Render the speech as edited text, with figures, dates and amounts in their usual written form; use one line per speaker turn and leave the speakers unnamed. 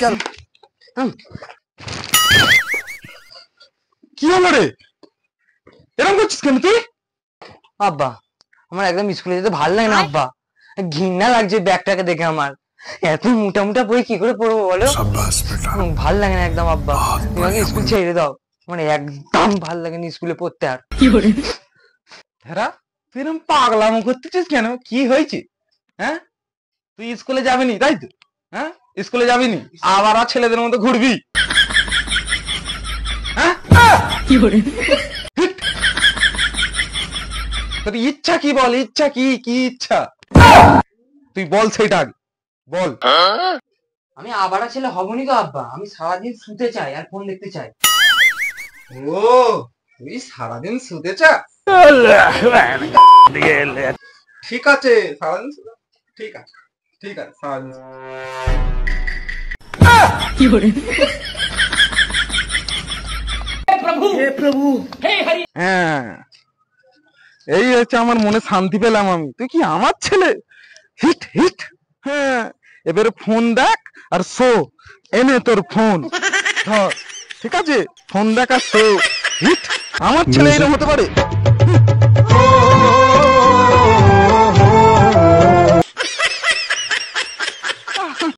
চল। কি হলো রে, এরকম করছিস কেন তুই?
আব্বা আমার একদম স্কুলে যেতে ভালো লাগে না আব্বা, ঘৃণা লাগছে ব্যাগটাকে দেখে। আমার এত মোটা মোটা বই কি করে পড়বো বলো, ভাল লাগে না একদম আব্বা। তুমি আমাকে স্কুল ছেড়ে দাও, মানে একদম ভাল লাগে না স্কুলে পড়তে। আর
হ্যাঁ, তুই এরকম পাগলামো করতেছিস কেন? কি হয়েছে? হ্যাঁ, তুই স্কুলে যাবিনি তাই তো? হ্যাঁ, স্কুলে যাবিনি, আবার আর ছেলেদের মতো ঘুরবি? হ্যাঁ, তোর ইচ্ছা কি বল, ইচ্ছা কি? কি ইচ্ছা তুই বল, সেটা আগে বল।
আমি আবার ছেলে হবনি তো আব্বা, আমি সারাদিন শুতে চাই আর ফোন দেখতে চাই।
ও, তুই সারাদিন শুতে চাস? ঠিক আছে, সারাদিন ঠিক আছে, ঠিক আছে, সারাদিন। হ্যাঁ, এই হচ্ছে আমার মনে শান্তি পেলাম আমি। তুই কি আমার ছেলে? Hit hit. হ্যাঁ, এবারে ফোন দেখ আর শো। এনে তোর ফোন ধর, ঠিক আছে? ফোন দেখ আর শো। হিট। আমার ছেলে এরকম হতে পারে?